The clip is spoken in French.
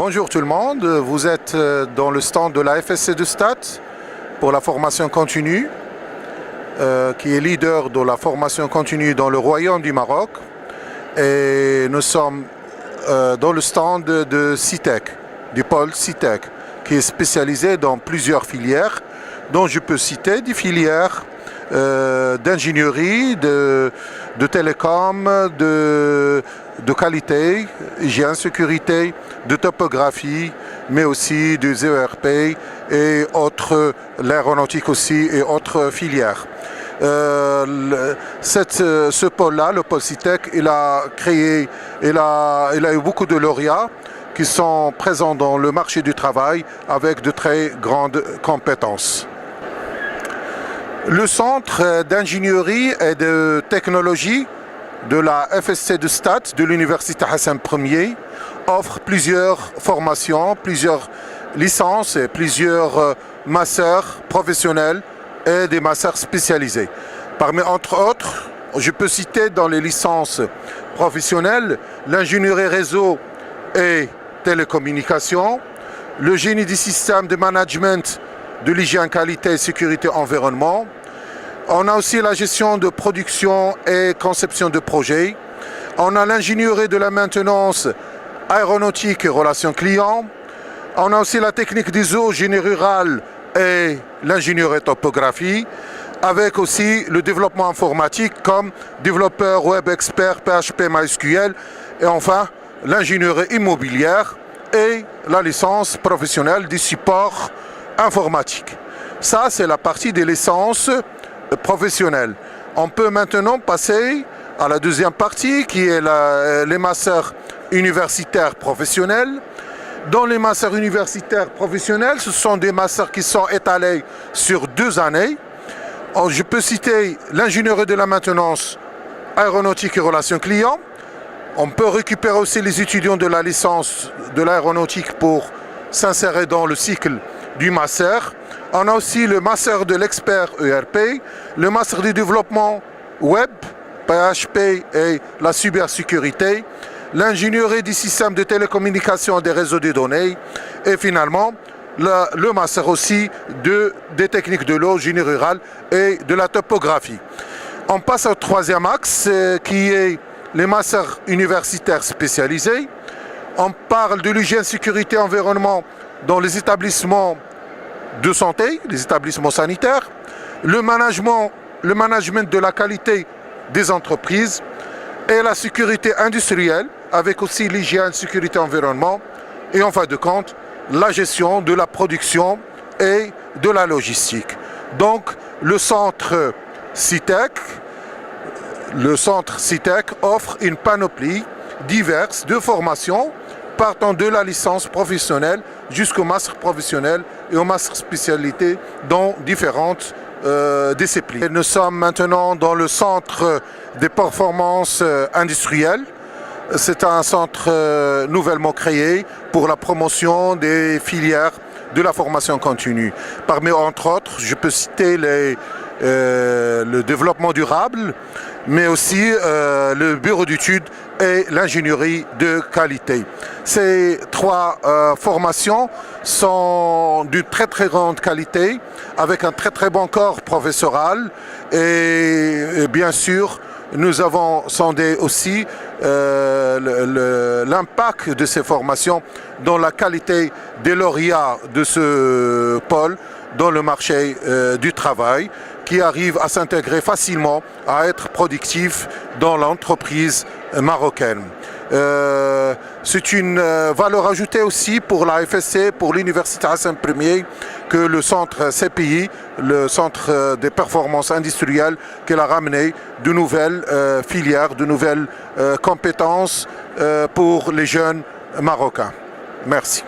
Bonjour tout le monde, vous êtes dans le stand de la FSC de Stades pour la formation continue, qui est leader de la formation continue dans le Royaume du Maroc. Et nous sommes dans le stand de CITEC, du pôle CITEC, qui est spécialisé dans plusieurs filières, dont je peux citer des filières d'ingénierie, de télécom, de qualité, hygiène, sécurité, de topographie, mais aussi des ERP et autres, l'aéronautique aussi et autres filières. Ce pôle-là, le pôle CITEC, il a eu beaucoup de lauréats qui sont présents dans le marché du travail avec de très grandes compétences. Le centre d'ingénierie et de technologie de la FSC de Stades de l'Université Hassan Ier offre plusieurs formations, plusieurs licences et plusieurs masters professionnels et des masters spécialisés. Parmi entre autres, je peux citer dans les licences professionnelles l'ingénierie réseau et télécommunications, le génie du système de management de l'hygiène, qualité et sécurité environnement. On a aussi la gestion de production et conception de projets. On a l'ingénierie de la maintenance aéronautique et relations clients. On a aussi la technique des eaux, génie rural et l'ingénierie topographie, avec aussi le développement informatique comme développeur web expert PHP MySQL et enfin l'ingénierie immobilière et la licence professionnelle du support informatique. Ça, c'est la partie des licences professionnelles. On peut maintenant passer à la deuxième partie qui est les masters universitaires professionnels. Dans les masters universitaires professionnels, ce sont des masters qui sont étalés sur 2 années. Je peux citer l'ingénierie de la maintenance aéronautique et relations clients. On peut récupérer aussi les étudiants de la licence de l'aéronautique pour s'insérer dans le cycle du master. On a aussi le master de l'expert ERP, le master du développement web, PHP et la cybersécurité, l'ingénierie du système de télécommunication et des réseaux de données et finalement le master aussi des techniques de l'eau, génie rural et de la topographie. On passe au troisième axe qui est les masters universitaires spécialisés. On parle de l'hygiène, sécurité, environnement dans les établissements de santé, les établissements sanitaires, le management de la qualité des entreprises et la sécurité industrielle, avec aussi l'hygiène, sécurité, environnement, et en fin de compte, la gestion de la production et de la logistique. Donc, le centre CITEC offre une panoplie diverse de formations partant de la licence professionnelle jusqu'au master professionnel et au master spécialité dans différentes disciplines. Nous sommes maintenant dans le centre des performances industrielles. C'est un centre nouvellement créé pour la promotion des filières de la formation continue. Parmi entre autres, je peux citer le développement durable, mais aussi le bureau d'études et l'ingénierie de qualité. Ces 3 formations sont d'une très grande qualité, avec un très bon corps professoral et bien sûr, nous avons sondé aussi l'impact de ces formations dans la qualité des lauréats de ce pôle dans le marché du travail, qui arrivent à s'intégrer facilement, à être productifs dans l'entreprise marocaine. C'est une valeur ajoutée aussi pour la FSC, pour l'Université Hassan Ier, que le centre CPI, le centre des performances industrielles, qu'elle a ramené de nouvelles filières, de nouvelles compétences pour les jeunes marocains. Merci.